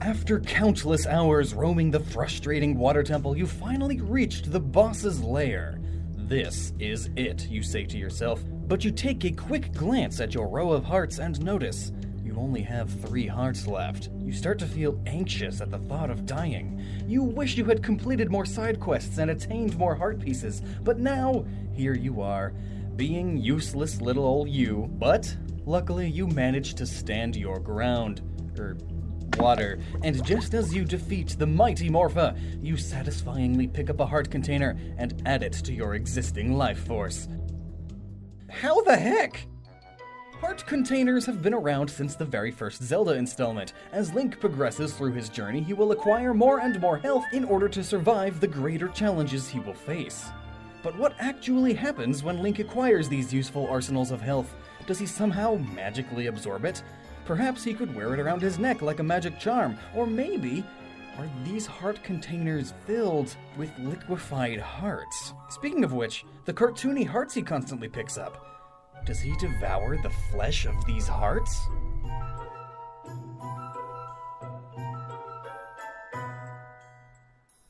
After countless hours roaming the frustrating water temple, you finally reached the boss's lair. This is it, you say to yourself, but you take a quick glance at your row of hearts and notice you only have 3 hearts left. You start to feel anxious at the thought of dying. You wish you had completed more side quests and attained more heart pieces, but now, here you are, being useless little old you, but luckily you managed to stand your ground. Water, and just as you defeat the mighty Morpha, you satisfyingly pick up a heart container and add it to your existing life force. How the heck? Heart containers have been around since the very first Zelda installment. As Link progresses through his journey, he will acquire more and more health in order to survive the greater challenges he will face. But what actually happens when Link acquires these useful arsenals of health? Does he somehow magically absorb it? Perhaps he could wear it around his neck like a magic charm, or maybe are these heart containers filled with liquefied hearts? Speaking of which, the cartoony hearts he constantly picks up, does he devour the flesh of these hearts?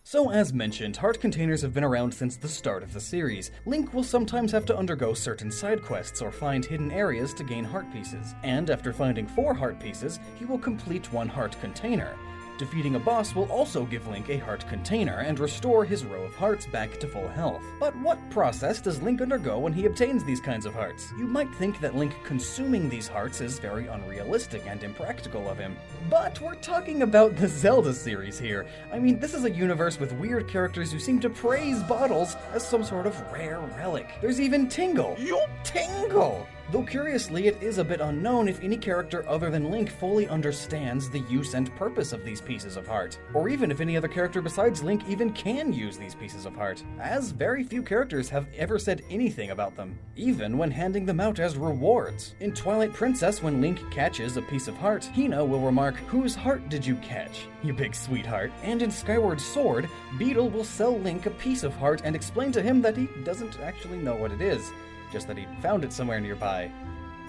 So as mentioned, heart containers have been around since the start of the series. Link will sometimes have to undergo certain side quests or find hidden areas to gain heart pieces, and after finding 4 heart pieces, he will complete 1 heart container. Defeating a boss will also give Link a heart container and restore his row of hearts back to full health. But what process does Link undergo when he obtains these kinds of hearts? You might think that Link consuming these hearts is very unrealistic and impractical of him. But we're talking about the Zelda series here. I mean, this is a universe with weird characters who seem to praise bottles as some sort of rare relic. There's even Tingle. Tingle! Though curiously, it is a bit unknown if any character other than Link fully understands the use and purpose of these pieces of heart, or even if any other character besides Link even can use these pieces of heart, as very few characters have ever said anything about them, even when handing them out as rewards. In Twilight Princess, when Link catches a piece of heart, Hina will remark, "Whose heart did you catch, you big sweetheart?" And in Skyward Sword, Beetle will sell Link a piece of heart and explain to him that he doesn't actually know what it is, just that he found it somewhere nearby,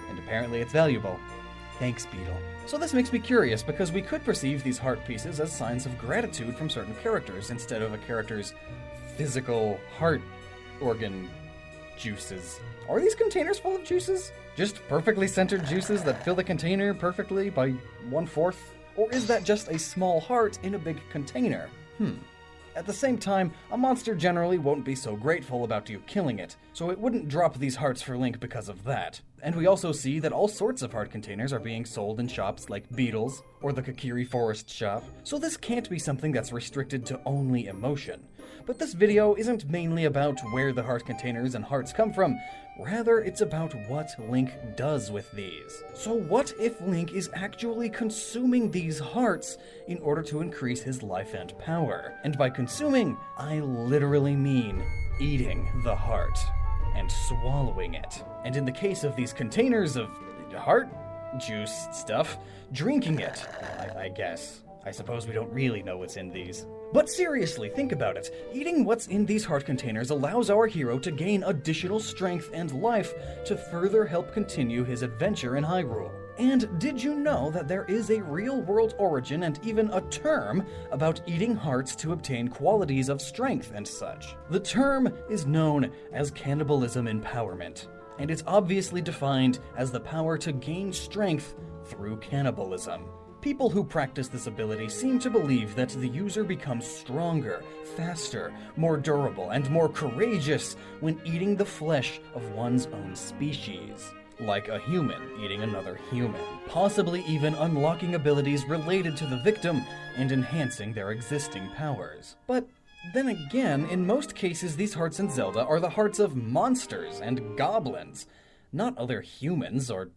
and apparently it's valuable. Thanks, Beetle. So this makes me curious, because we could perceive these heart pieces as signs of gratitude from certain characters, instead of a character's physical heart organ juices. Are these containers full of juices? Just perfectly centered juices that fill the container perfectly by 1/4? Or is that just a small heart in a big container? At the same time, a monster generally won't be so grateful about you killing it, so it wouldn't drop these hearts for Link because of that. And we also see that all sorts of heart containers are being sold in shops like Beetle's or the Kokiri Forest shop, so this can't be something that's restricted to only emotion. But this video isn't mainly about where the heart containers and hearts come from, rather it's about what Link does with these. So what if Link is actually consuming these hearts in order to increase his life and power? And by consuming, I literally mean eating the heart and swallowing it. And in the case of these containers of heart juice stuff, drinking it, I guess. I suppose we don't really know what's in these. But seriously, think about it. Eating what's in these heart containers allows our hero to gain additional strength and life to further help continue his adventure in Hyrule. And did you know that there is a real-world origin and even a term about eating hearts to obtain qualities of strength and such? The term is known as cannibalism empowerment, and it's obviously defined as the power to gain strength through cannibalism. People who practice this ability seem to believe that the user becomes stronger, faster, more durable, and more courageous when eating the flesh of one's own species. Like a human eating another human, possibly even unlocking abilities related to the victim and enhancing their existing powers. But then again, in most cases these hearts in Zelda are the hearts of monsters and goblins, not other humans or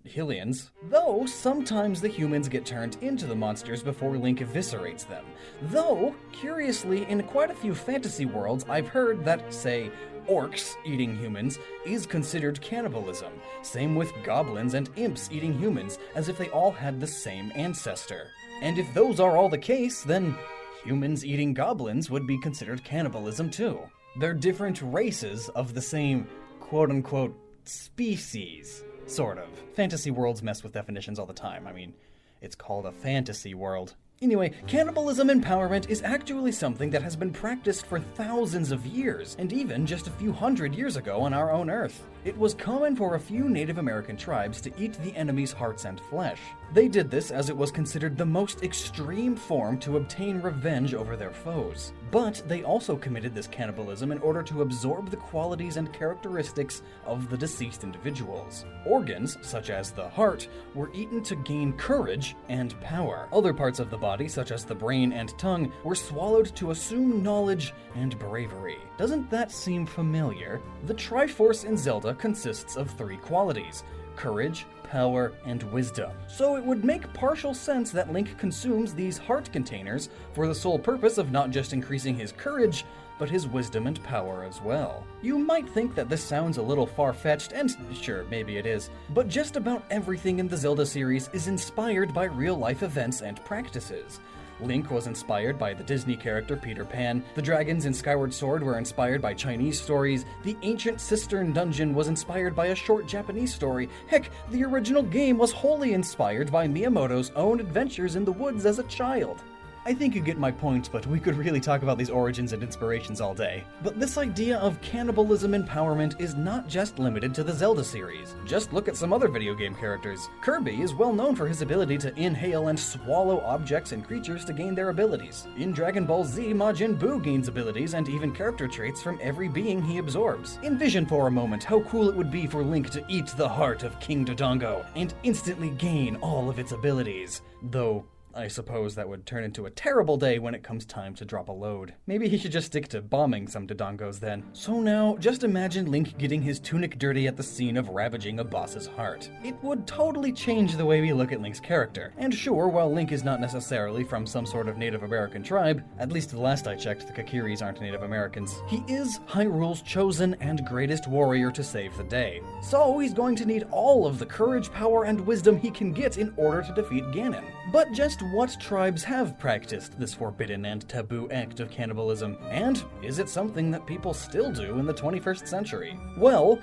Hylians. Though sometimes the humans get turned into the monsters before Link eviscerates them. Though, curiously, in quite a few fantasy worlds, I've heard that, say, orcs eating humans is considered cannibalism. Same with goblins and imps eating humans, as if they all had the same ancestor. And if those are all the case, then humans eating goblins would be considered cannibalism too. They're different races of the same quote-unquote species, sort of. Fantasy worlds mess with definitions all the time. I mean, it's called a fantasy world. Anyway, cannibalism empowerment is actually something that has been practiced for thousands of years, and even just a few hundred years ago on our own Earth. It was common for a few Native American tribes to eat the enemy's hearts and flesh. They did this as it was considered the most extreme form to obtain revenge over their foes. But they also committed this cannibalism in order to absorb the qualities and characteristics of the deceased individuals. Organs, such as the heart, were eaten to gain courage and power. Other parts of the body, such as the brain and tongue, were swallowed to assume knowledge and bravery. Doesn't that seem familiar? The Triforce in Zelda consists of 3 qualities: courage, power, and wisdom. So it would make partial sense that Link consumes these heart containers for the sole purpose of not just increasing his courage, but his wisdom and power as well. You might think that this sounds a little far-fetched, and sure, maybe it is, but just about everything in the Zelda series is inspired by real-life events and practices. Link was inspired by the Disney character Peter Pan, the dragons in Skyward Sword were inspired by Chinese stories, the ancient cistern dungeon was inspired by a short Japanese story, heck, the original game was wholly inspired by Miyamoto's own adventures in the woods as a child. I think you get my point, but we could really talk about these origins and inspirations all day. But this idea of cannibalism empowerment is not just limited to the Zelda series. Just look at some other video game characters. Kirby is well known for his ability to inhale and swallow objects and creatures to gain their abilities. In Dragon Ball Z, Majin Buu gains abilities and even character traits from every being he absorbs. Envision for a moment how cool it would be for Link to eat the heart of King Dodongo and instantly gain all of its abilities. Though, I suppose that would turn into a terrible day when it comes time to drop a load. Maybe he should just stick to bombing some Dodongos then. So now, just imagine Link getting his tunic dirty at the scene of ravaging a boss's heart. It would totally change the way we look at Link's character. And sure, while Link is not necessarily from some sort of Native American tribe, at least the last I checked, the Kakiris aren't Native Americans, he is Hyrule's chosen and greatest warrior to save the day. So he's going to need all of the courage, power, and wisdom he can get in order to defeat Ganon. But just what tribes have practiced this forbidden and taboo act of cannibalism? And is it something that people still do in the 21st century? Well,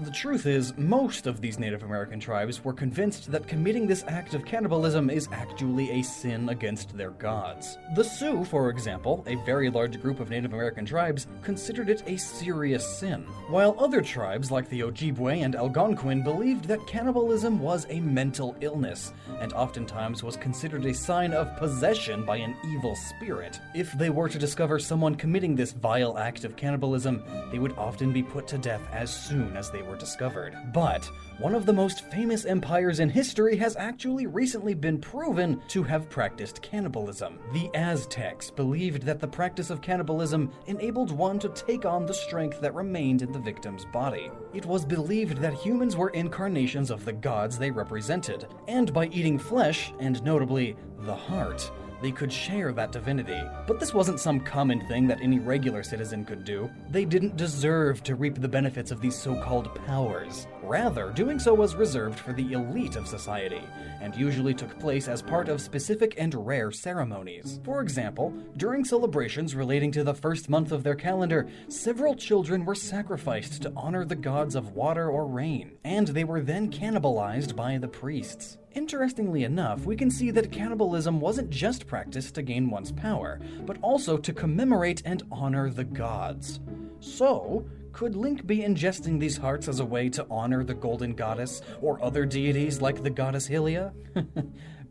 the truth is, most of these Native American tribes were convinced that committing this act of cannibalism is actually a sin against their gods. The Sioux, for example, a very large group of Native American tribes, considered it a serious sin, while other tribes like the Ojibwe and Algonquin believed that cannibalism was a mental illness, and oftentimes was considered a sign of possession by an evil spirit. If they were to discover someone committing this vile act of cannibalism, they would often be put to death as soon as they were discovered. But one of the most famous empires in history has actually recently been proven to have practiced cannibalism. The Aztecs believed that the practice of cannibalism enabled one to take on the strength that remained in the victim's body. It was believed that humans were incarnations of the gods they represented, and by eating flesh, and notably the heart, they could share that divinity. But this wasn't some common thing that any regular citizen could do. They didn't deserve to reap the benefits of these so-called powers. Rather, doing so was reserved for the elite of society, and usually took place as part of specific and rare ceremonies. For example, during celebrations relating to the first month of their calendar, several children were sacrificed to honor the gods of water or rain, and they were then cannibalized by the priests. Interestingly enough, we can see that cannibalism wasn't just practiced to gain one's power, but also to commemorate and honor the gods. So, could Link be ingesting these hearts as a way to honor the Golden Goddess, or other deities like the goddess Hylia?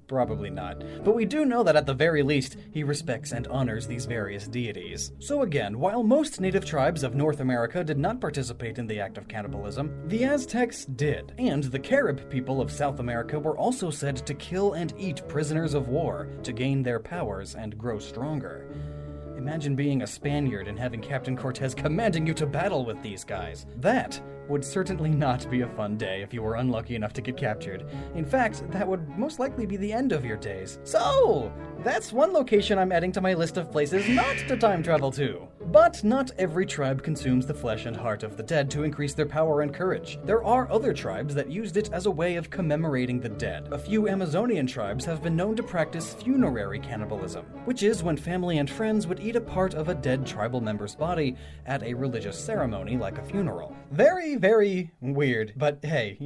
Probably not. But we do know that at the very least, he respects and honors these various deities. So again, while most native tribes of North America did not participate in the act of cannibalism, the Aztecs did, and the Carib people of South America were also said to kill and eat prisoners of war to gain their powers and grow stronger. Imagine being a Spaniard and having Captain Cortez commanding you to battle with these guys. That would certainly not be a fun day if you were unlucky enough to get captured. In fact, that would most likely be the end of your days. So, that's one location I'm adding to my list of places not to time travel to. But not every tribe consumes the flesh and heart of the dead to increase their power and courage. There are other tribes that used it as a way of commemorating the dead. A few Amazonian tribes have been known to practice funerary cannibalism, which is when family and friends would eat a part of a dead tribal member's body at a religious ceremony like a funeral. Very, very weird, but hey,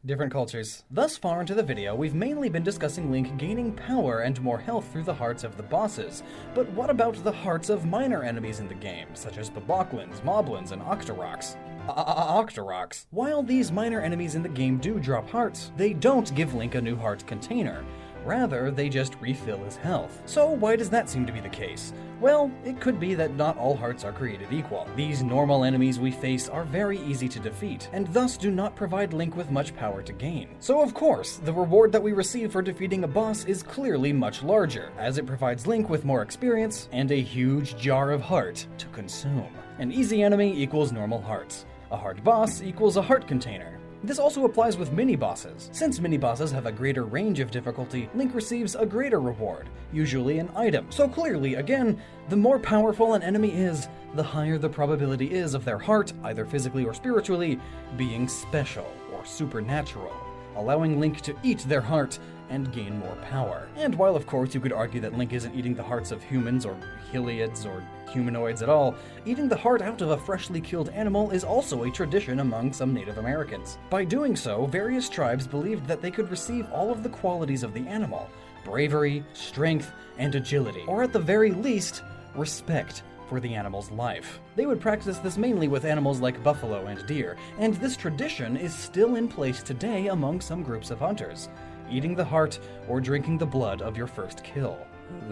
Different cultures. Thus far into the video, we've mainly been discussing Link gaining power and more health through the hearts of the bosses. But what about the hearts of minor enemies in the game, such as the Boklins, Moblins, and Octoroks? Octoroks. While these minor enemies in the game do drop hearts, they don't give Link a new heart container. Rather, they just refill his health. So why does that seem to be the case? Well, it could be that not all hearts are created equal. These normal enemies we face are very easy to defeat, and thus do not provide Link with much power to gain. So of course, the reward that we receive for defeating a boss is clearly much larger, as it provides Link with more experience and a huge jar of heart to consume. An easy enemy equals normal hearts. A hard boss equals a heart container. This also applies with mini-bosses. Since mini-bosses have a greater range of difficulty, Link receives a greater reward, usually an item. So clearly, again, the more powerful an enemy is, the higher the probability is of their heart, either physically or spiritually, being special or supernatural, allowing Link to eat their heart and gain more power. And while of course you could argue that Link isn't eating the hearts of humans or Hyliids or humanoids at all, eating the heart out of a freshly killed animal is also a tradition among some Native Americans. By doing so, various tribes believed that they could receive all of the qualities of the animal: bravery, strength, and agility, or at the very least, respect for the animal's life. They would practice this mainly with animals like buffalo and deer, and this tradition is still in place today among some groups of hunters, eating the heart or drinking the blood of your first kill.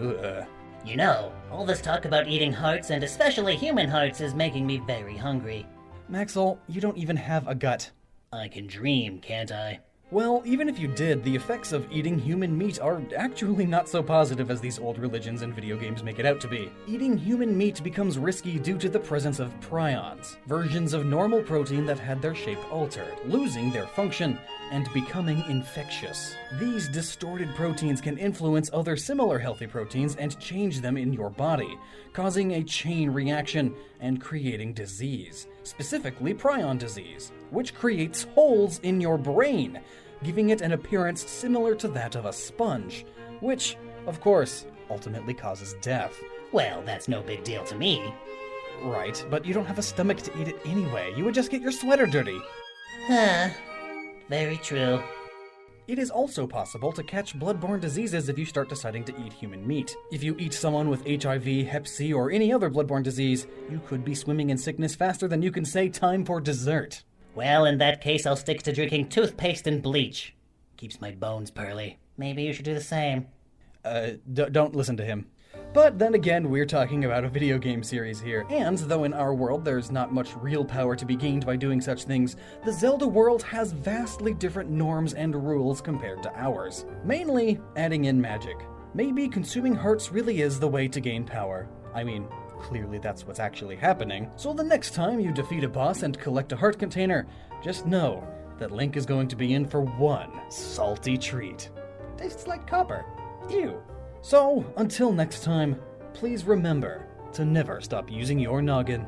Ugh. You know, all this talk about eating hearts, and especially human hearts, is making me very hungry. Maxwell, you don't even have a gut. I can dream, can't I? Well, even if you did, the effects of eating human meat are actually not so positive as these old religions and video games make it out to be. Eating human meat becomes risky due to the presence of prions, versions of normal protein that had their shape altered, losing their function, and becoming infectious. These distorted proteins can influence other similar healthy proteins and change them in your body, causing a chain reaction and creating disease, specifically prion disease, which creates holes in your brain, giving it an appearance similar to that of a sponge, which, of course, ultimately causes death. Well, that's no big deal to me. Right, but you don't have a stomach to eat it anyway. You would just get your sweater dirty. Very true. It is also possible to catch bloodborne diseases if you start deciding to eat human meat. If you eat someone with HIV, Hep C, or any other bloodborne disease, you could be swimming in sickness faster than you can say time for dessert. Well, in that case, I'll stick to drinking toothpaste and bleach. Keeps my bones pearly. Maybe you should do the same. Don't listen to him. But then again, we're talking about a video game series here, and though in our world there's not much real power to be gained by doing such things, the Zelda world has vastly different norms and rules compared to ours. Mainly, adding in magic. Maybe consuming hearts really is the way to gain power. I mean, clearly that's what's actually happening. So the next time you defeat a boss and collect a heart container, just know that Link is going to be in for one salty treat. Tastes like copper. Ew. So, until next time, please remember to never stop using your noggin.